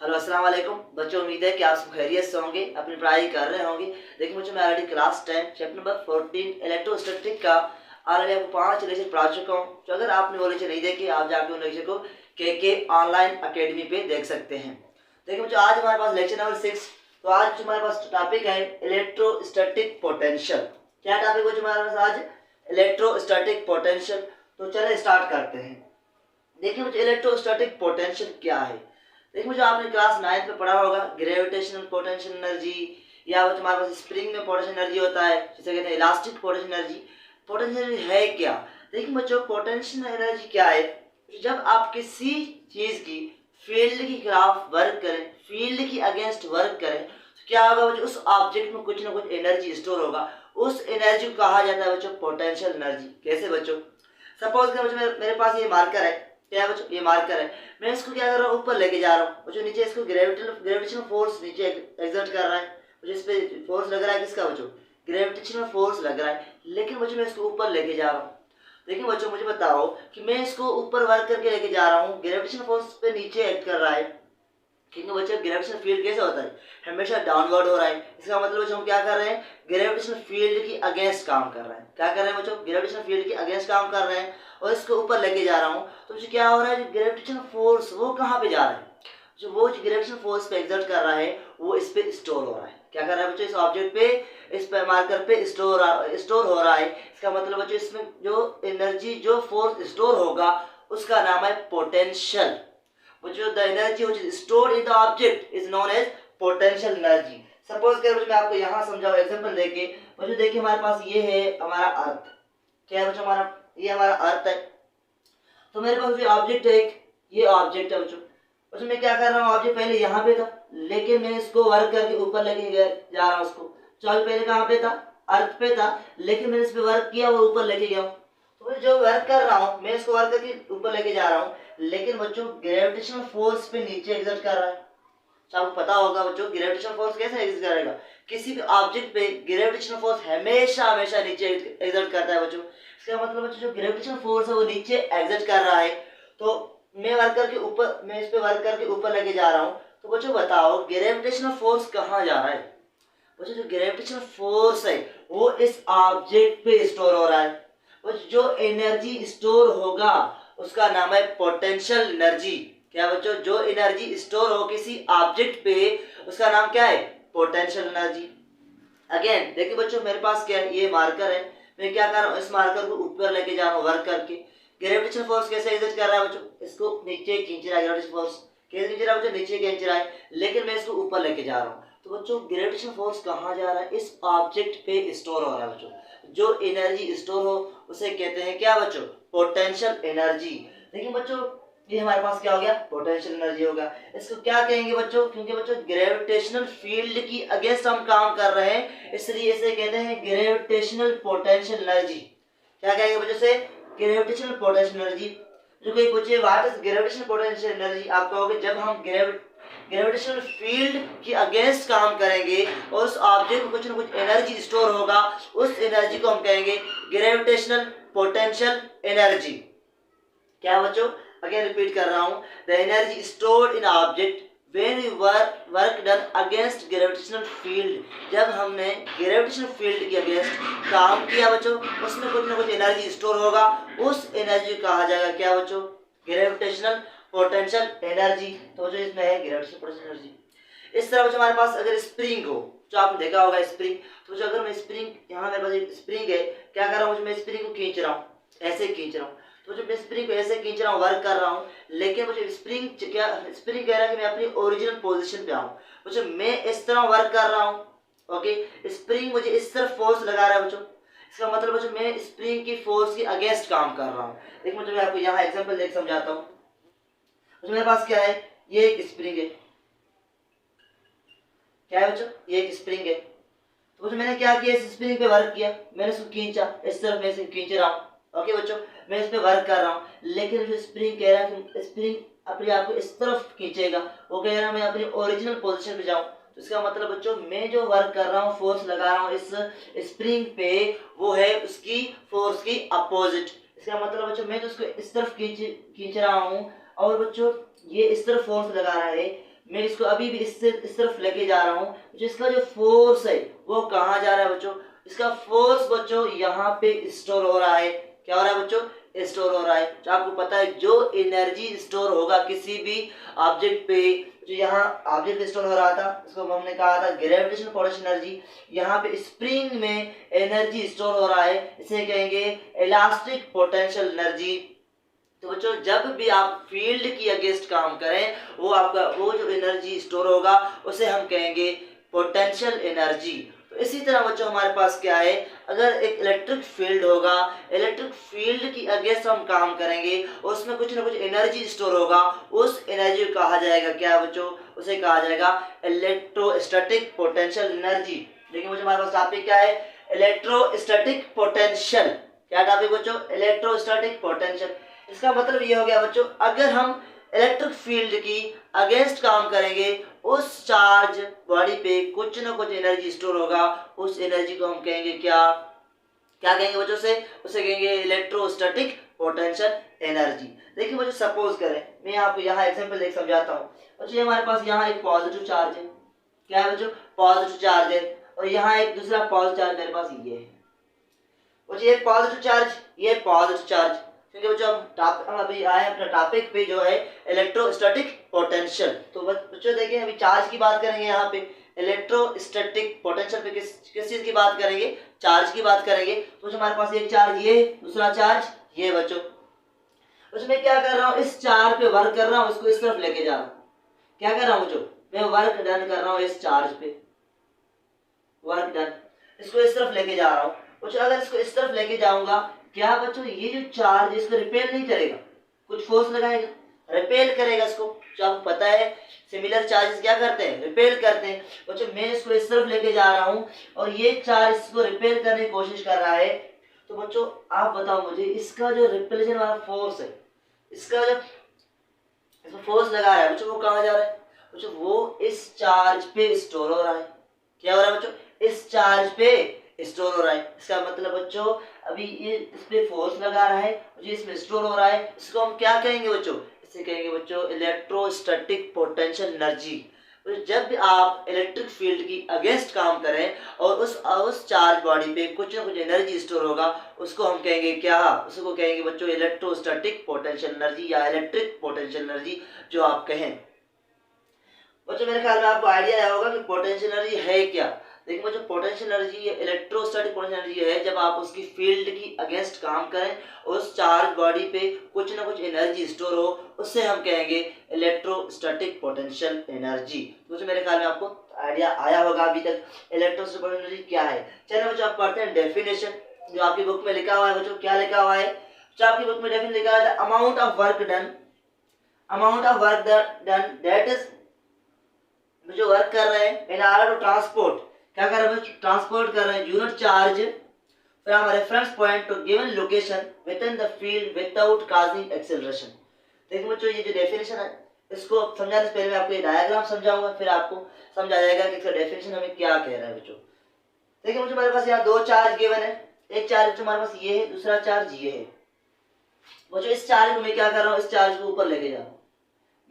Hello अस्सलाम वालेकुम बच्चों, उम्मीद है कि आप सब खैरियत से होंगे, अपनी पढ़ाई कर रहे होंगे। देखिए बच्चों, मैं already class 10 chapter number 14 electrostatic का ऑलरेडी आपको 5 लेक्चर पढ़ा चुका हूँ। तो अगर आपने वो लेक्चर नहीं देखे, आप जाके उन लेक्चर को के ऑनलाइन अकेडमी पे देख सकते हैं। देखिए बच्चों, आज हमारे पास लेक्चर नंबर 6। तो आज हमारे पास टॉपिक है इलेक्ट्रोस्टैटिक पोटेंशियल। क्या टॉपिक बच्चों हमारे पास आज? Electrostatic potential. तो चले स्टार्ट करते हैं। देखिए बच्चों, इलेक्ट्रोस्टैटिक पोटेंशियल क्या है। देखिए मुझे आपने क्लास 9 में पढ़ा होगा ग्रेविटेशनल पोटेंशियल एनर्जी, या वो तुम्हारे पास स्प्रिंग में पोटेंशियल एनर्जी होता है जिसे कहते हैं elastic potential energy. Potential energy है क्या? देखिए बच्चों, पोटेंशियल एनर्जी क्या है? जब आप किसी चीज की फील्ड के खिलाफ वर्क करें, फील्ड की अगेंस्ट वर्क करें, तो क्या होगा बच्चों? उस ऑब्जेक्ट में कुछ ना कुछ एनर्जी स्टोर होगा। उस एनर्जी को कहा जाता है बच्चों पोटेंशियल एनर्जी। कैसे बच्चों? सपोज कर बच्चों मेरे पास ये मार्कर है। क्या है बच्चों? ये मार्कर है। मैं इसको क्या कर रहा हूँ? ऊपर लेके जा रहा हूँ। बच्चों नीचे इसको ग्रेविटेशनल फोर्स नीचे एक्सर्ट कर रहा है। बच्चों इस पे फोर्स लग रहा है, किसका बच्चों? ग्रेविटेशनल फोर्स लग रहा है। लेकिन बच्चों मैं इसको ऊपर लेके जा रहा हूँ। देखिए बच्चों, मुझे बताओ कि मैं इसको ऊपर वर्क करके लेके जा रहा हूँ, ग्रेविटेशनल फोर्स पे नीचे एक्ट कर रहा है। क्योंकि बच्चों ग्रेविटेशनल फील्ड कैसे होता है? हमेशा डाउनवर्ड हो रहा है। इसका मतलब बच्चों हम क्या कर रहे हैं? ग्रेविटेशनल फील्ड की अगेंस्ट काम कर रहे हैं। क्या कर रहे हैं बच्चों? ग्रेविटेशनल फील्ड की अगेंस्ट काम कर रहे हैं और इसको ऊपर लेके जा रहा हूँ। तो बच्चों क्या हो रहा है? जो ग्रेविटेशनल फोर्स वो कहाँ पे जा रहा है? जो ग्रेविटेशनल फोर्स पे एक्सर्ट कर रहा है वो इस पे स्टोर हो रहा है। क्या कर रहा है बच्चों? इस ऑब्जेक्ट पे, इस पे मार्कर पे स्टोर हो रहा है। इसका मतलब बच्चों इसमें जो एनर्जी, जो फोर्स स्टोर होगा उसका नाम है पोटेंशियल। बच्चों the energy which is stored in the object is known as potential energy. Suppose कर बच्चों मैं आपको यहाँ समझाऊं एग्जांपल देके। बच्चों देखिए हमारे पास ये है हमारा अर्थ। क्या है बच्चों? हमारा ये हमारा अर्थ है। तो मेरे पास जो ऑब्जेक्ट है एक, ये ऑब्जेक्ट है बच्चों। बच्चों मैं क्या कर रहा हूँ? ऑब्जेक्ट पहले यहाँ पे था, लेकिन मैं इसको वर्क करके ऊपर लेके जा रहा हूँ उसको। चार्ज पहले कहाँ पे था? अर्थ पे था, लेकिन मैंने इस पे वर्क किया और ऊपर लेके गया। तो मैं जो वर्क कर रहा हूँ, मैं इसको वर्क करके ऊपर लेके जा रहा हूँ, लेकिन बच्चों ग्रेविटेशनल फोर्स पे नीचे एक्सर्ट कर रहा है। तो आपको पता होगा बच्चों ग्रेविटेशनल फोर्स कैसे एक्सर्ट करेगा? किसी भी ऑब्जेक्ट पे ग्रेविटेशनल फोर्स हमेशा हमेशा नीचे एक्सर्ट करता है बच्चों। इसका मतलब बच्चों जो ग्रेविटेशनल फोर्स है वो नीचे एक्सर्ट कर रहा है। तो मैं वर्क करके ऊपर, मैं इस पे वर्क करके ऊपर लेके जा रहा हूँ। तो बच्चों बताओ ग्रेविटेशनल फोर्स कहाँ जा रहा है? बच्चों जो ग्रेविटेशनल फोर्स है वो इस ऑब्जेक्ट पे स्टोर हो रहा है। बच्चों जो एनर्जी स्टोर होगा उसका नाम है पोटेंशियल एनर्जी। क्या बच्चों? जो एनर्जी स्टोर हो किसी ऑब्जेक्ट पे उसका नाम क्या है? Potential energy. अगेन देखिए बच्चों, मेरे पास क्या है? ये मार्कर है। मैं क्या कर रहा हूँ? इस मार्कर को ऊपर लेके जा रहा हूँ वर्क करके। ग्रेविटेशनल फोर्स कैसे एग्जर्ट कर रहा है बच्चों? इसको नीचे खींच रहा है। ग्रेविटेशनल फोर्स कैसे खींच रहा है बच्चों? नीचे खींच रहा है, लेकिन मैं इसको ऊपर लेके जा रहा हूँ। तो बच्चों ग्रेविटेशनल फोर्स कहाँ जा रहा है? इस ऑब्जेक्ट पे स्टोर हो रहा है बच्चों। जो एनर्जी स्टोर हो उसे कहते हैं क्या बच्चों? Potential energy. देखिए बच्चों, ये हमारे पास क्या हो गया? पोटेंशियल एनर्जी होगा। इसको क्या कहेंगे बच्चों? क्योंकि बच्चों ग्रेविटेशनल फील्ड की अगेंस्ट हम काम कर रहे हैं, इसलिए इसे कहते हैं ग्रेविटेशनल पोटेंशियल एनर्जी। क्या कहेंगे बच्चों से? Gravitational potential energy. जो कोई पूछे what is gravitational potential energy, आप कहोगे जब हम ग्रेविटेशनल फील्ड के अगेंस्ट काम करेंगे और उस ऑब्जेक्ट में कुछ ना कुछ एनर्जी स्टोर होगा, उस एनर्जी को हम कहेंगे ग्रेविटेशनल पोटेंशियल एनर्जी। क्या बच्चों? अगेन रिपीट कर रहा हूं, the energy stored in object when we work done against gravitational field. जब हमने ग्रेविटेशनल फील्ड के अगेंस्ट काम किया बच्चों, उसमें कुछ ना कुछ एनर्जी स्टोर होगा, उस एनर्जी को कहा जाएगा क्या बच्चों? Gravitational potential energy. तो जो इसमें है ग्रेविटेशनल पोटेंशियल एनर्जी। इस तरह बच्चों हमारे पास अगर स्प्रिंग हो, जो आपने देखा होगा स्प्रिंग, तो जो अगर मैं स्प्रिंग, यहाँ मेरे पास एक स्प्रिंग है, क्या कर रहा हूँ? मैं स्प्रिंग को खींच रहा हूँ, ऐसे खींच रहा हूँ। तो जब मैं स्प्रिंग को ऐसे खींच रहा हूँ, वर्क कर रहा हूँ, लेकिन मुझे स्प्रिंग क्या, स्प्रिंग कह रहा है कि मैं अपनी ओरिजिनल पोजीशन पे आऊँ। बच्चों मैं इस तरह वर्क कर रहा हूँ, ओके, स्प्रिंग मुझे इस तरफ फोर्स लगा रहा है बच्चों। इसका मतलब बच्चों मैं स्प्रिंग की फोर्स के अगेंस्ट काम कर रहा हूँ। देखिए मुझे मैं आपको यहाँ एग्जांपल देख समझाता हूँ। बच्चों मेरे पास क्या है? ये एक स्प्रिंग है। क्या है बच्चों? ये एक स्प्रिंग है। तो बच्चों मैंने क्या किया? इस स्प्रिंग पे वर्क किया, मैंने इसको खींचा, इस तरफ मैं इसे खींच रहा हूँ। ओके बच्चों, मैं इस पे वर्क कर रहा हूँ, लेकिन जो स्प्रिंग कह रहा है कि स्प्रिंग अपने आप को इस तरफ खींचेगा, वो कह रहा है मैं अपनी ओरिजिनल पोजीशन पे जाऊँ। तो इसका मतलब बच्चों मैं जो वर्क कर रहा हूँ, फोर्स लगा रहा हूँ इस स्प्रिंग पे, वो है उसकी फोर्स की अपोजिट। इसका मतलब बच्चों मैं तो उसको इस तरफ खींच रहा हूँ और बच्चों ये इस तरफ फोर्स लगा रहा है, मैं इसको अभी भी इस तरफ लेके जा रहा हूँ, जिसका जो फोर्स है वो कहाँ जा रहा है बच्चों, इसका फोर्स बच्चों यहाँ पे स्टोर हो रहा है। क्या हो रहा है बच्चों, स्टोर हो रहा है। तो आपको पता है जो एनर्जी स्टोर होगा किसी भी ऑब्जेक्ट पे, जो यहाँ ऑब्जेक्ट स्टोर हो रहा था इसको हमने कहा था ग्रेविटेशनल पोटेंशियल एनर्जी, यहाँ पे स्प्रिंग में एनर्जी स्टोर हो रहा है, इसे कहेंगे इलास्टिक पोटेंशियल एनर्जी। तो बच्चों जब भी आप फील्ड की अगेंस्ट काम करें वो आपका वो जो एनर्जी स्टोर होगा उसे हम कहेंगे पोटेंशियल एनर्जी। तो इसी तरह बच्चों हमारे पास क्या है, अगर एक इलेक्ट्रिक फील्ड होगा, इलेक्ट्रिक फील्ड की अगेंस्ट हम काम करेंगे, उसमें कुछ ना कुछ एनर्जी स्टोर होगा, उस एनर्जी को कहा जाएगा क्या बच्चों, उसे कहा जाएगा इलेक्ट्रोस्टैटिक पोटेंशियल एनर्जी। लेकिन बच्चों हमारे पास टॉपिक क्या है, इलेक्ट्रोस्टैटिक पोटेंशियल। क्या टॉपिक बच्चों, इलेक्ट्रोस्टैटिक पोटेंशियल। इसका मतलब ये हो गया बच्चों, अगर हम इलेक्ट्रिक फील्ड की अगेंस्ट काम करेंगे उस चार्ज बॉडी पे कुछ ना कुछ एनर्जी स्टोर होगा, उस एनर्जी को हम कहेंगे क्या, क्या कहेंगे बच्चों से, उसे कहेंगे इलेक्ट्रोस्टैटिक पोटेंशियल एनर्जी। देखिए बच्चों सपोज करें, मैं आपको यहाँ एग्जांपल देख समझाता हूँ। बच्चों हमारे पास यहाँ एक पॉजिटिव चार्ज है, क्या है बच्चों, पॉजिटिव चार्ज है, और यहाँ एक दूसरा पॉजिटिव चार्ज मेरे पास ये है। बच्चों ये पॉजिटिव चार्ज, ये पॉजिटिव चार्ज, क्योंकि बच्चों हम अभी आए अपने टॉपिक पे जो है इलेक्ट्रोस्टैटिक पोटेंशियल। तो बच्चों देखिए अभी चार्ज की बात करेंगे, यहाँ पे इलेक्ट्रोस्टैटिक पोटेंशियल पे किस चीज की बात करेंगे, चार्ज की बात करेंगे। तो हमारे पास एक चार्ज ये, दूसरा चार्ज ये बच्चों। मैं क्या कर रहा हूँ, इस चार्ज पे वर्क कर रहा हूँ, इसको इस तरफ लेके जा रहा हूँ। क्या कर रहा हूँ बच्चों, मैं वर्क डन कर रहा हूँ इस चार्ज पे, वर्क डन, इसको इस तरफ लेके जा रहा हूँ। बच्चों अगर इसको इस तरफ लेके जाऊंगा, क्या बच्चों ये जो चार्ज इसको रिपेल नहीं करेगा, कुछ फोर्स लगाएगा, रिपेल करेगा इसको। जो आपको पता है सिमिलर चार्जेस क्या करते हैं, रिपेल करते हैं। बच्चों मैं इसको इस तरफ लेके जा रहा हूँ और ये चार्ज इसको रिपेल करने की कोशिश कर रहा है। तो बच्चों आप बताओ मुझे, इसका जो रिपेल्शन वाला फोर्स है, इसका जो इसको फोर्स लगा रहा है बच्चों, वो कहाँ जा रहा है बच्चों, वो इस चार्ज पे स्टोर हो रहा है। क्या हो रहा है बच्चों, इस चार्ज पे स्टोर हो रहा है। इसका मतलब बच्चों अभी ये इस पे फोर्स लगा रहा है, जो इसमें स्टोर हो रहा है, इसको हम क्या कहेंगे बच्चों, इसे कहेंगे बच्चों इलेक्ट्रोस्टैटिक पोटेंशियल एनर्जी। जब भी आप इलेक्ट्रिक फील्ड की अगेंस्ट काम करें और उस चार्ज बॉडी पे कुछ ना कुछ एनर्जी स्टोर होगा, उसको हम कहेंगे क्या, उसको कहेंगे बच्चों इलेक्ट्रोस्टैटिक पोटेंशियल एनर्जी या इलेक्ट्रिक पोटेंशियल एनर्जी जो आप कहें। बच्चों मेरे ख्याल में आपको आइडिया आया होगा कि पोटेंशियल एनर्जी है क्या। देखिए बच्चों potential energy electrostatic potential energy है जब आप उसकी फील्ड की अगेंस्ट काम करें, उस चार्ज बॉडी पे कुछ ना कुछ एनर्जी स्टोर हो, उससे हम कहेंगे इलेक्ट्रोस्टैटिक पोटेंशियल एनर्जी। तो मेरे ख्याल में आपको आइडिया आया होगा अभी तक इलेक्ट्रोस्टैटिक पोटेंशियल एनर्जी क्या है। चलिए बच्चों आप पढ़ते हैं डेफिनेशन, जो आपकी बुक में लिखा हुआ है बच्चों। क्या लिखा हुआ है, जो आपकी बुक में डेफिनेशन लिखा है, amount of work done, amount of work done that is, जो वर्क कर रहे हैं इन ऑर्डर टू ट्रांसपोर्ट, क्या कर रहे हैं, ट्रांसपोर्ट कर रहे हैं unit charge from reference point to given location with in the field without causing acceleration. देखिए बच्चों ये जो डेफिनेशन है इसको समझाने से पहले मैं आपको ये डायग्राम समझाऊंगा, फिर आपको समझ आ जाएगा कि इसका डेफिनेशन हमें क्या कह रहा है बच्चों। देखिए मुझे हमारे पास यहाँ दो चार्ज गिवन है, एक चार्ज हमारे पास ये है, दूसरा चार्ज ये है। बच्चों इस चार्ज को मैं क्या कर रहा हूँ, इस चार्ज को ऊपर लेके जा रहा हूँ,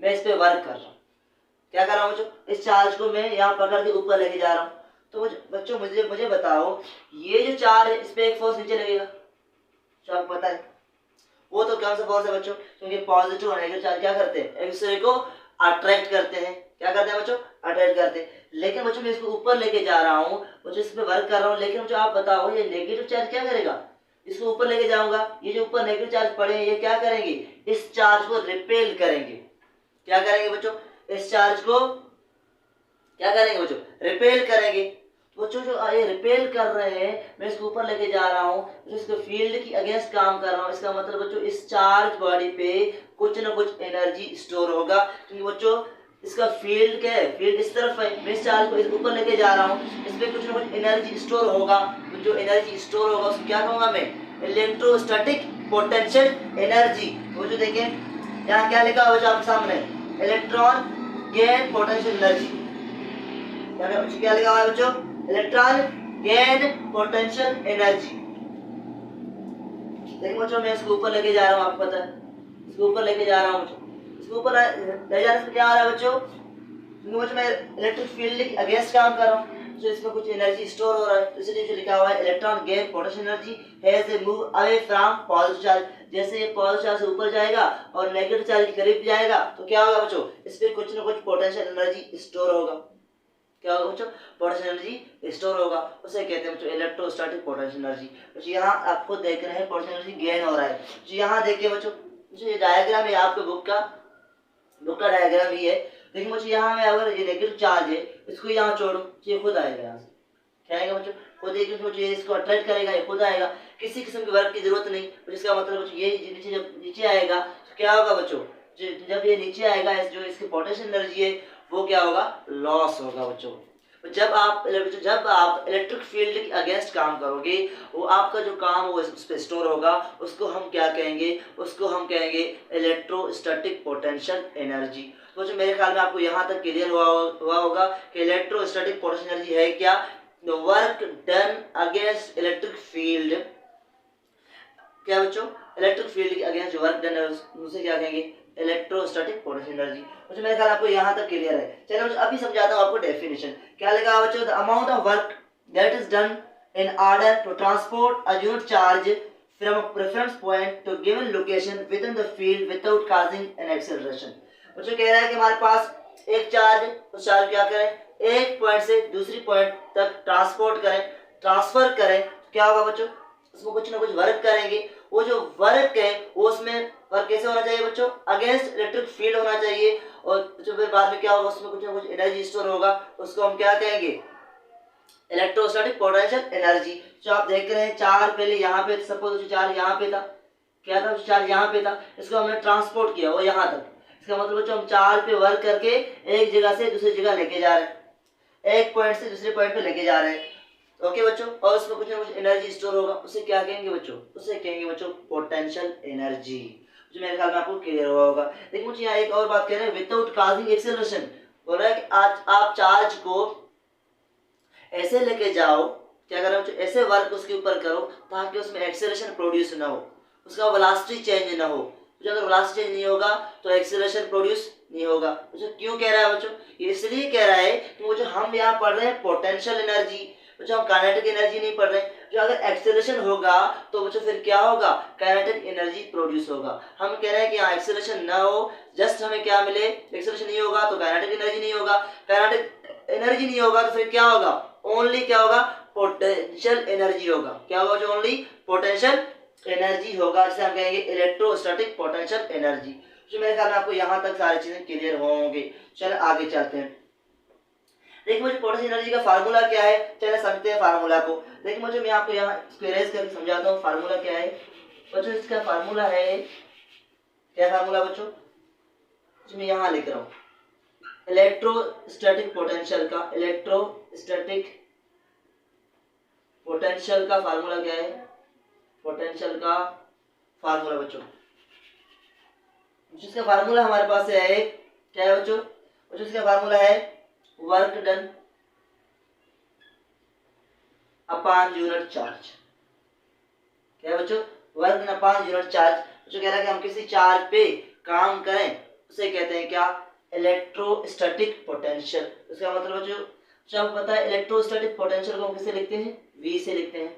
मैं इस पे वर्क कर रहा हूँ। क्या कर रहा हूँ बच्चों, इस चार्ज को मैं यहाँ पकड़ के ऊपर लेके जा रहा हूँ। तो बच्चों मुझे बताओ, ये जो चार्ज है इस पे एक फोर्स नीचे लगेगा, जो आपको पता है वो तो कौन सा फोर्स है बच्चों, क्योंकि पॉजिटिव और नेगेटिव चार्ज क्या करते हैं, एक दूसरे को अट्रैक्ट करते हैं। क्या करते हैं बच्चों, अट्रैक्ट करते हैं। लेकिन बच्चों मैं इसको ऊपर लेके जा रहा हूँ, बच्चों इस पे वर्क कर रहा हूँ, लेकिन बच्चों आप बताओ ये नेगेटिव चार्ज क्या करेगा, इसको ऊपर लेके जाऊंगा, ये जो ऊपर नेगेटिव चार्ज पड़े हैं ये क्या करेंगे, इस चार्ज को रिपेल करेंगे। क्या करेंगे बच्चों, इस चार्ज को क्या करेंगे बच्चों, रिपेल करेंगे। बच्चों जो ये रिपेल कर रहे हैं, मैं इसको ऊपर लेके जा रहा हूँ, जो इसको फील्ड की अगेंस्ट काम कर रहा हूँ, इसका मतलब बच्चों इस चार्ज बॉडी पे कुछ ना कुछ एनर्जी स्टोर होगा, क्योंकि बच्चों इसका फील्ड क्या है, फील्ड इस तरफ है, मैं इस चार्ज को इस ऊपर लेके जा रहा हूँ, इस पे कुछ ना कुछ एनर्जी स्टोर होगा। तो जो एनर्जी स्टोर होगा उसको क्या कहूँगा मैं, इलेक्ट्रोस्टैटिक पोटेंशियल एनर्जी। वो जो देखें यहाँ क्या लिखा हुआ आपके सामने, इलेक्ट्रॉन गेन पोटेंशियल एनर्जी, क्या लिखा हुआ है बच्चों, इलेक्ट्रॉन गेन पोटेंशियल एनर्जी। देखिए बच्चों मैं इसको ऊपर लेके जा रहा हूँ, आपको पता है इसको ऊपर लेके जा रहा हूँ बच्चों, इसको ऊपर ले जाने से क्या आ रहा है बच्चों, क्योंकि बच्चों मैं इलेक्ट्रिक फील्ड के अगेंस्ट काम कर रहा हूँ, तो इसमें कुछ एनर्जी स्टोर हो रहा है, इसलिए जो लिखा हुआ है electron gain potential energy has a move away from positive charge. जैसे ये पॉजिटिव चार्ज से ऊपर जाएगा और नेगेटिव चार्ज के करीब जाएगा तो क्या होगा बच्चों, इस पर कुछ ना कुछ पोटेंशियल एनर्जी स्टोर होगा। क्या होगा बच्चों, पोटेंशियल एनर्जी स्टोर होगा, उसे कहते हैं बच्चों इलेक्ट्रोस्टैटिक पोटेंशियल एनर्जी। बच्चों यहाँ आपको देख रहे हैं पोटेंशियल एनर्जी गेन हो रहा है। जो यहाँ देखिए बच्चों, ये डायग्राम है आपके बुक का डायग्राम ही है, लेकिन मुझे यहाँ में अगर ये नेगेटिव चार्ज है इसको यहाँ छोड़ो, ये खुद आएगा यहाँ से। क्या आएगा बच्चों, खुद एक मुझे इसको अट्रैक्ट करेगा, ये खुद आएगा, किसी किस्म की वर्क की जरूरत नहीं। जिसका मतलब बच्चों ये नीचे जब नीचे आएगा तो क्या होगा बच्चों, जब ये नीचे आएगा जो इसकी पोटेंशियल एनर्जी है वो क्या होगा, लॉस होगा बच्चों। जब आप इलेक्ट्रिक फील्ड के अगेंस्ट काम करोगे, वो आपका जो काम वो उस पर स्टोर होगा, उसको हम क्या कहेंगे, उसको हम कहेंगे इलेक्ट्रोस्टैटिक पोटेंशियल एनर्जी। तो जो मेरे ख्याल में आपको यहाँ तक क्लियर हुआ होगा कि इलेक्ट्रोस्टैटिक पोटेंशियल एनर्जी है क्या, the work done against electric field. क्या बच्चों, इलेक्ट्रिक फील्ड के अगेंस्ट जो वर्क डन है उसे क्या कहेंगे, इलेक्ट्रोस्टैटिक पोटेंशियल एनर्जी। मुझे मेरे ख्याल आपको यहाँ तक क्लियर है। चलिए मुझे अभी समझाता हूँ आपको डेफिनेशन। क्या लिखा है बच्चों, the amount of work that is done in order to transport a unit charge from a reference point to given location with in the field without causing an acceleration. बच्चों कह रहा है कि हमारे पास एक चार्ज, उस चार्ज क्या करें, एक पॉइंट से दूसरी पॉइंट तक ट्रांसफर करें, क्या होगा बच्चों, उसमें कुछ ना कुछ वर्क करेंगे। वो जो वर्क है वो उसमें वर्क कैसे होना चाहिए बच्चों, अगेंस्ट इलेक्ट्रिक फील्ड होना चाहिए। और जो फिर बाद में क्या होगा, उसमें कुछ ना कुछ एनर्जी स्टोर होगा, उसको हम क्या कहेंगे, इलेक्ट्रोस्टैटिक पोटेंशियल एनर्जी। जो आप देख रहे हैं चार्ज पहले यहाँ पे, सपोज चार्ज यहाँ पे था, क्या था, चार्ज यहाँ पे था, इसको हमने ट्रांसपोर्ट किया वो यहाँ तक। इसका मतलब बच्चों हम चार्ज पे वर्क करके एक जगह से दूसरी जगह लेके जा रहे हैं, एक पॉइंट से दूसरे पॉइंट पे लेके जा रहे हैं। ओके बच्चों, और उसमें कुछ ना कुछ एनर्जी स्टोर होगा, उसे क्या कहेंगे बच्चों, उसे कहेंगे बच्चों पोटेंशियल एनर्जी। जो मेरे ख्याल में आपको क्लियर हुआ होगा। लेकिन मुझे यहाँ एक और बात कह रहे हैं, विदाउट काजिंग एक्सेलरेशन। बोल रहा है कि आज आप चार्ज को ऐसे लेके जाओ, क्या करो बच्चों, ऐसे वर्क उसके ऊपर करो ताकि उसमें एक्सेलरेशन प्रोड्यूस ना हो, उसका वेलोसिटी चेंज ना हो। तो अगर वेलोसिटी चेंज नहीं होगा तो एक्सेलरेशन प्रोड्यूस नहीं होगा। तो क्यों कह रहा है बच्चों, ये इसलिए कह रहा है कि वो जो हम यहाँ पढ़ रहे हैं पोटेंशियल एनर्जी, बच्चों हम काइनेटिक एनर्जी नहीं पढ़ रहे हैं। जो अगर एक्सेलरेशन होगा तो बच्चों फिर क्या होगा, काइनेटिक एनर्जी प्रोड्यूस होगा। हम कह रहे हैं कि यहाँ एक्सेलरेशन ना हो, जस्ट हमें क्या मिले, एक्सेलरेशन नहीं होगा तो काइनेटिक एनर्जी नहीं होगा, काइनेटिक एनर्जी नहीं होगा तो फिर क्या होगा, ओनली क्या होगा, पोटेंशियल एनर्जी होगा। क्या होगा जो, ओनली पोटेंशियल एनर्जी होगा, जिसे हम कहेंगे इलेक्ट्रोस्टैटिक पोटेंशियल एनर्जी। जो मेरे ख्याल में आपको यहाँ तक सारी चीजें क्लियर होंगे। चलो आगे चलते हैं। देखिए मुझे पोटेंशियल एनर्जी का फार्मूला क्या है, चलिए समझते हैं फार्मूला को। देखिए मुझे मैं आपको यहाँ इरेज करके समझाता हूँ फार्मूला क्या है बच्चों। इसका फार्मूला है, क्या फार्मूला बच्चों, मैं यहाँ लिख रहा हूँ, इलेक्ट्रोस्टैटिक पोटेंशियल का फार्मूला क्या है, पोटेंशियल का फार्मूला बच्चों, जिसका फार्मूला हमारे पास है, क्या है बच्चों, इसका फार्मूला है work done upon unit charge. क्या है बच्चों, work done upon unit charge. जो कह रहा है कि हम किसी चार्ज पे काम करें उसे कहते हैं क्या, इलेक्ट्रोस्टैटिक पोटेंशियल। इसका मतलब बच्चों, जो आपको पता है इलेक्ट्रोस्टैटिक पोटेंशियल को हम किससे लिखते हैं, V से लिखते हैं।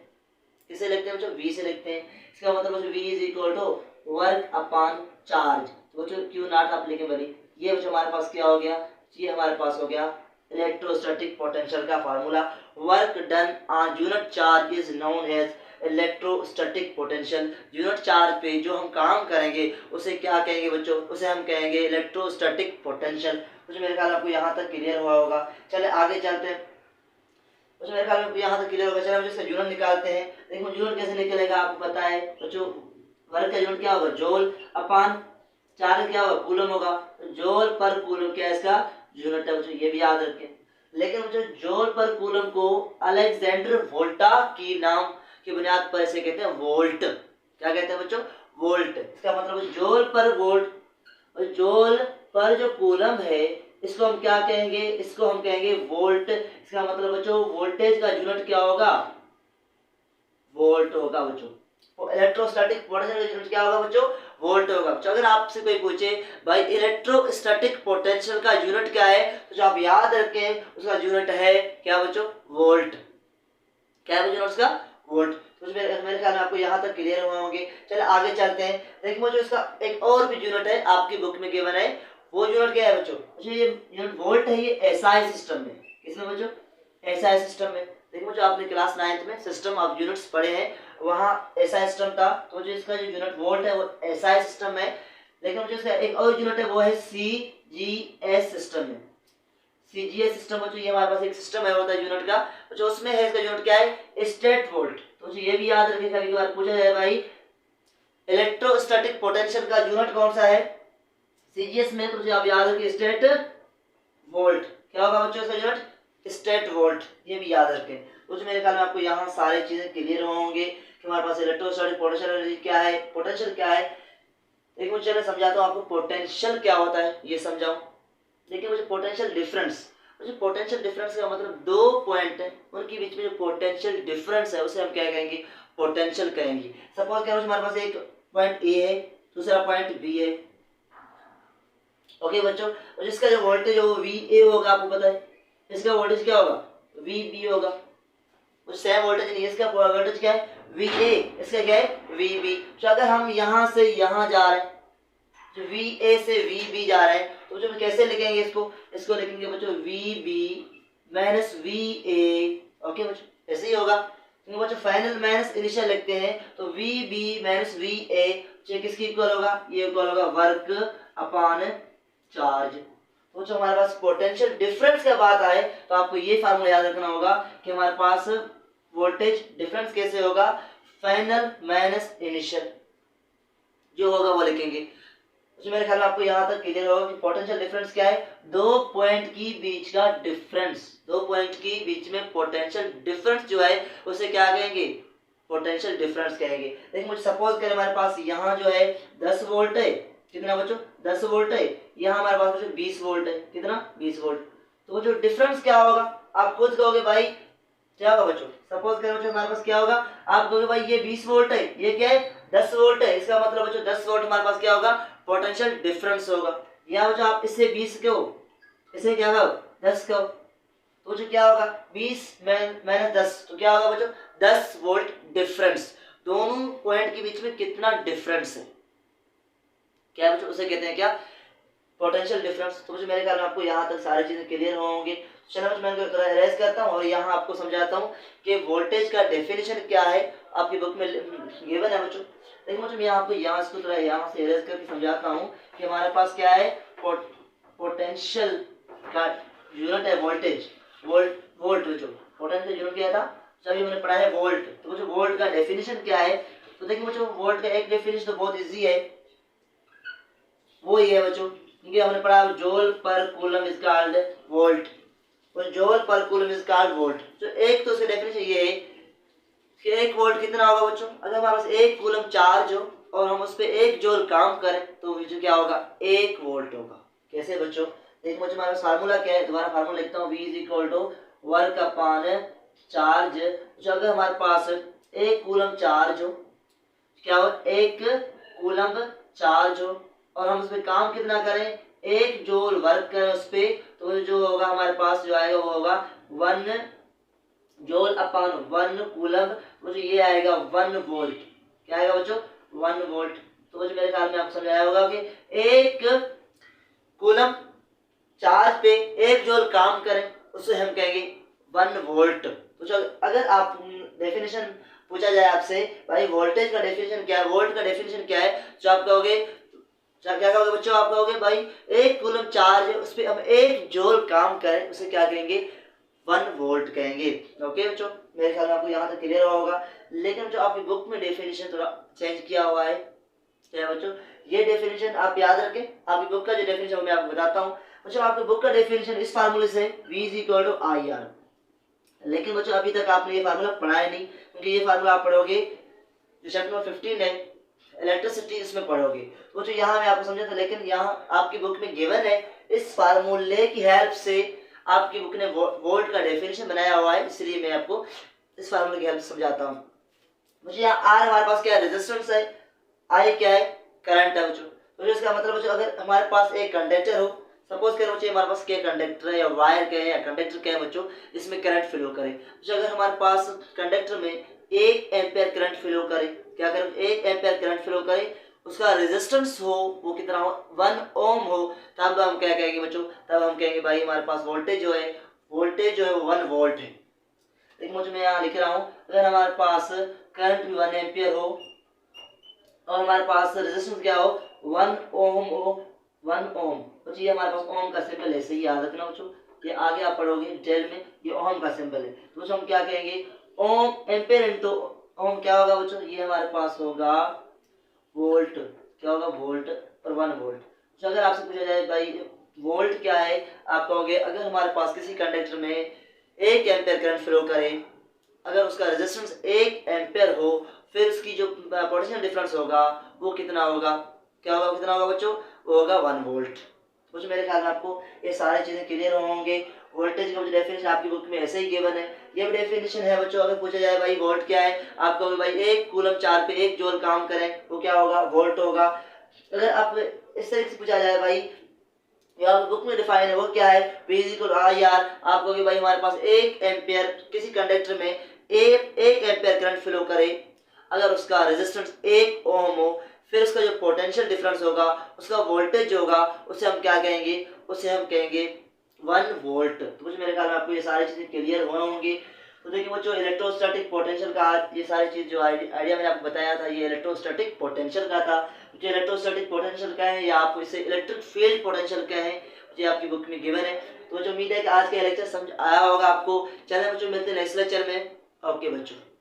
किससे लिखते हैं बच्चों, V से लिखते हैं। इसका मतलब बच्चों V is equal to work upon charge. तो बच्चों Q नॉट आप लिखे बनी, ये बच्चों हमारे पास क्या हो गया, ये हमारे पास हो गया इलेक्ट्रोस्टैटिक पोटेंशियल का formula. Work done on unit charge is known as electrostatic potential. Unit charge पे जो हम काम करेंगे उसे क्या कहेंगे बच्चों, उसे हम कहेंगे इलेक्ट्रोस्टैटिक पोटेंशियल। मुझे मेरे ख्याल आपको यहाँ तक क्लियर हुआ होगा। चले आगे चलते हैं। मुझे मेरे ख्याल में यहाँ तक क्लियर होगा। चले हम इसका यूनिट निकालते हैं। देखो यूनिट कैसे निकलेगा आपको पता है बच्चों, वर्क का यूनिट क्या होगा, जूल अपॉन चार्ज क्या होगा, कूलम होगा। जूल पर कूलम क्या है इसका यूनिट है बच्चों, ये भी याद रखें। लेकिन मुझे जूल पर कूलम को अलेक्जेंडर वोल्टा की नाम की बुनियाद पर इसे कहते हैं वोल्ट। क्या कहते हैं बच्चों, वोल्ट। इसका मतलब जूल पर वोल्ट, जूल पर जो कूलम है इसको हम क्या कहेंगे, इसको हम कहेंगे वोल्ट। इसका मतलब बच्चों वोल्टेज का यूनिट क्या होगा, वोल्ट होगा बच्चों। इलेक्ट्रोस्टैटिक पोटेंशियल यूनिट क्या होगा बच्चों, वोल्ट होगा। तो अगर आपसे कोई पूछे भाई इलेक्ट्रोस्टैटिक पोटेंशियल का यूनिट क्या है, तो जो आप याद रखें उसका यूनिट है क्या बच्चों, वोल्ट। क्या है बच्चों उसका, वोल्ट। तो मेरे ख्याल में आपको यहाँ तक क्लियर हुए होंगे। चलिए आगे चलते हैं। देखिए बच्चों इसका एक और भी यूनिट है आपकी बुक में गिवन है, वो यूनिट क्या है बच्चों, ये यूनिट वोल्ट है, ये एसआई सिस्टम में। किसमें बच्चों, एसआई सिस्टम में। देखिए बच्चों आपने क्लास 9th में सिस्टम ऑफ यूनिट्स पढ़े हैं, वहाँ एसआई सिस्टम था। तो जो इसका जो यूनिट वोल्ट है वो एसआई सिस्टम है। लेकिन जो इसका एक और यूनिट है वो है सीजीएस सिस्टम में। सीजीएस सिस्टम बच्चों ये हमारे पास एक सिस्टम है होता है यूनिट का, जो उसमें है इसका यूनिट क्या है, स्टेट वोल्ट। तो ये भी याद रखिएगा, कभी बार पूछा जाए भाई इलेक्ट्रोस्टैटिक पोटेंशियल का यूनिट कौन सा है सीजीएस में, तो आप याद रखिए स्टेट वोल्ट। क्या होगा बच्चों इसका यूनिट, स्टेट वोल्ट, ये भी याद रखें। तो मेरे ख्याल में आपको यहाँ सारी चीजें क्लियर होंगे कि हमारे पास इलेक्ट्रोस्टैटिक पोटेंशियल क्या है, पोटेंशियल क्या है। देखिए मुझे चलिए समझाता हूँ आपको पोटेंशियल क्या होता है, ये समझाऊं। देखिए मुझे पोटेंशियल डिफरेंस, मुझे पोटेंशियल डिफरेंस का मतलब दो पॉइंट है उनके बीच में जो पोटेंशियल डिफरेंस है उसे हम क्या कहेंगे, पोटेंशियल कहेंगे। सपोज क्या हमारे पास एक पॉइंट ए है, दूसरा पॉइंट बी है। ओके बच्चों, और जिसका जो वोल्टेज है वो वी ए होगा, आपको पता है इसका वोल्टेज क्या होगा, वी बी होगा। उस सेम वोल्टेज नहीं है, इसका वोल्टेज क्या है, वी ए, इसका क्या है, वी बी। तो अगर हम यहाँ से यहाँ जा रहे हैं, जो वी ए से वी बी जा रहे हैं, तो जो कैसे लिखेंगे इसको लिखेंगे बच्चों V B minus V A. Okay बच्चों ऐसे ही होगा, क्योंकि बच्चों फाइनल माइनस इनिशियल लिखते हैं, तो V B minus V A किसकी इक्वल होगा, ये इक्वल होगा वर्क अपॉन चार्ज। तो जो हमारे पास पोटेंशियल डिफरेंस का बात आए तो आपको ये फार्मूला याद रखना होगा कि हमारे पास वोल्टेज डिफरेंस कैसे होगा, फाइनल माइनस इनिशियल जो होगा वो लिखेंगे। तो मेरे ख्याल में आपको यहाँ तक क्लियर होगा कि पोटेंशियल डिफरेंस क्या है, दो पॉइंट की बीच का डिफरेंस, दो पॉइंट की बीच में पोटेंशियल डिफरेंस जो है उसे क्या कहेंगे, पोटेंशियल डिफरेंस कहेंगे। देखिए मुझे सपोज करें हमारे पास यहाँ जो है 10 वोल्ट है, कितना बच्चों 10 वोल्ट है, यहाँ हमारे पास बच्चों 20 वोल्ट है, कितना 20 वोल्ट। तो जो डिफरेंस क्या होगा आप खुद कहोगे भाई क्या होगा बच्चों, सपोज करो बच्चों हमारे पास क्या होगा, आप कहोगे भाई ये 20 वोल्ट है, ये क्या है 10 वोल्ट है, इसका मतलब बच्चों 10 वोल्ट हमारे पास क्या होगा, पोटेंशियल डिफरेंस होगा। यहाँ बच्चों आप इससे 20 कहो, इसे क्या कहो 10 कहो, तो जो क्या होगा 20 माइनस 10, तो क्या होगा बच्चों 10 वोल्ट डिफरेंस। दोनों पॉइंट के बीच में कितना डिफरेंस है, क्या बच्चों उसे कहते हैं क्या, पोटेंशियल डिफरेंस। तो बच्चों मेरे ख्याल में आपको यहाँ तक सारी चीजें क्लियर होंगे। चलो बच्चों मैं इरेज करता हूँ और यहाँ आपको समझाता हूँ कि वोल्टेज का डेफिनेशन क्या है, आपकी बुक में गिवन है बच्चों। देखिए बच्चों मैं यहाँ आपको यहाँ इसको थोड़ा यहाँ से इरेज करके समझाता हूँ कि हमारे पास क्या है, पोटेंशियल का यूनिट है वोल्टेज, वोल्ट बच्चों पोटेंशियल यूनिट क्या था, सभी मैंने पढ़ा है वोल्ट। तो बच्चों वोल्ट का डेफिनेशन क्या है, तो देखिए बच्चों वोल्ट का एक डेफिनेशन तो बहुत इजी है, वो ही है बच्चों, क्योंकि हमने पढ़ा जोल पर कूलम इज कॉल्ड वोल्ट, और जोल पर कूलम इज कॉल्ड वोल्ट। तो एक तो उसका डेफिनेशन ये है कि एक वोल्ट कितना होगा बच्चों, अगर हमारे पास एक कूलम चार्ज हो और हम उस पर एक जोल काम करें तो जो क्या होगा 1 वोल्ट होगा। कैसे बच्चों, देखो बच्चों हमारा फार्मूला क्या है, दोबारा फार्मूला लिखता हूँ, V is equal to work upon charge. जो अगर हमारे पास एक कूलम चार्ज हो, क्या हो एक कूलम चार्ज हो और हम उसमें काम कितना करें, 1 जूल वर्क करें उस पर, तो जो होगा हमारे पास जो आएगा वो होगा 1 जूल अपॉन 1 कूलम, तो ये आएगा 1 वोल्ट। क्या आएगा बच्चों 1 वोल्ट। तो बच्चों मेरे ख्याल में आपको समझाया होगा कि एक कूलम चार्ज पे 1 जूल काम करें उसे हम कहेंगे 1 वोल्ट। तो अगर आप डेफिनेशन पूछा जाए आपसे भाई वोल्टेज का डेफिनेशन क्या है, वोल्ट का डेफिनेशन क्या है, तो आप कहोगे क्या कहोगे बच्चों, आप कहोगे भाई 1 कूलम चार्ज है उस पर हम 1 जूल काम करें उसे क्या कहेंगे 1 वोल्ट कहेंगे। ओके बच्चों मेरे ख्याल में आपको यहाँ तक क्लियर होगा। लेकिन जो आपकी बुक में डेफिनेशन थोड़ा चेंज किया हुआ है, क्या बच्चों ये डेफिनेशन आप याद रखें, आपकी बुक का जो डेफिनेशन मैं आपको बताता हूँ। बच्चों आपकी बुक का डेफिनेशन इस फार्मूले से V is equal to I R, लेकिन बच्चों अभी तक आपने ये फार्मूला पढ़ा है नहीं, क्योंकि ये फार्मूला आप पढ़ोगे जो चैप्टर 15 है इलेक्ट्रिसिटी इसमें पढ़ोगे। तो जो यहाँ मैं आपको समझा था, लेकिन यहाँ आपकी बुक में गिवन है, इस फार्मूले की हेल्प से आपकी बुक ने वोल्ट का डेफिनेशन बनाया हुआ है, इसलिए मैं आपको इस फार्मूले की हेल्प से समझाता हूँ। मुझे यहाँ आर हमारे पास क्या है, रेजिस्टेंस है, आई क्या है करंट है बच्चों। तो इसका मतलब बच्चों अगर हमारे पास एक कंडक्टर हो, सपोज करो बच्चों हमारे पास के कंडक्टर है या वायर के है या कंडक्टर के है बच्चों, इसमें करंट फ्लो करे। तो अगर हमारे पास कंडक्टर में 1 एम्पियर करंट फ्लो करे, क्या करें 1 एम्पियर करंट फ्लो करे, उसका रेजिस्टेंस हो वो कितना हो 1 ओम हो, तब हम क्या कहेंगे बच्चों, तब हम कहेंगे भाई हमारे पास वोल्टेज जो है वो 1 वोल्ट है। देखिए मुझे मैं यहाँ लिख रहा हूँ, अगर हमारे पास करंट भी 1 एम्पियर हो और हमारे पास रेजिस्टेंस क्या हो 1 ओम हो, 1 ओम बच्चों, ये हमारे पास ओम का सिंबल है, सही याद रखना बच्चों, ये आगे आप पढ़ोगे डिटेल में, ये ओम का सिंबल है। तो बच्चों हम क्या कहेंगे ओम एम्पियर इनटू ओम क्या होगा बच्चों, ये हमारे पास होगा वोल्ट, क्या होगा वोल्ट और 1 वोल्ट। तो अगर आपसे पूछा जाए भाई वोल्ट क्या है, आप कहोगे अगर हमारे पास किसी कंडक्टर में 1 एम्पियर करंट फ्लो करे, अगर उसका रेजिस्टेंस 1 एम्पियर हो, फिर उसकी जो पोटेंशियल डिफरेंस होगा वो कितना होगा, क्या होगा कितना होगा बच्चों, वो होगा 1 वोल्ट। बच्चों मेरे ख्याल में आपको ये सारी चीजें क्लियर होंगे। वोल्टेज का जो डेफिनेशन आपकी बुक में ऐसे ही गिवन है, ये भी डेफिनेशन है बच्चों। अगर पूछा जाए भाई वोल्ट क्या है, आप कहोगे भाई 1 कूलम चार्ज पे 1 जूल काम करें, वो क्या होगा वोल्ट होगा। अगर आप इस तरीके से पूछा जाए भाई यार बुक में डिफाइन है वो क्या है, V इक्वल आई आर, आप कहोगे भाई हमारे पास 1 एम्पियर किसी कंडक्टर में 1 एम्पियर करंट फ्लो करे, अगर उसका रेजिस्टेंस 1 ओम हो, फिर उसका जो पोटेंशियल डिफरेंस होगा, उसका वोल्टेज होगा, उसे हम क्या कहेंगे, उसे हम कहेंगे 1 वोल्ट। तो मुझे मेरे ख्याल में आपको ये सारी चीजें क्लियर हुए होंगी। तो देखिए वो जो इलेक्ट्रोस्टैटिक पोटेंशियल का ये सारी चीज जो आइडिया मैंने आपको बताया था, ये इलेक्ट्रोस्टैटिक पोटेंशियल का था। जो इलेक्ट्रोस्टैटिक पोटेंशियल का है या आप इसे इलेक्ट्रिक फील्ड पोटेंशियल कहें, जो आपकी बुक में गिवन है। तो जो उम्मीद है कि आज का लेक्चर समझ आया होगा आपको। चलिए बच्चों मिलते हैं नेक्स्ट लेक्चर में। ओके बच्चों।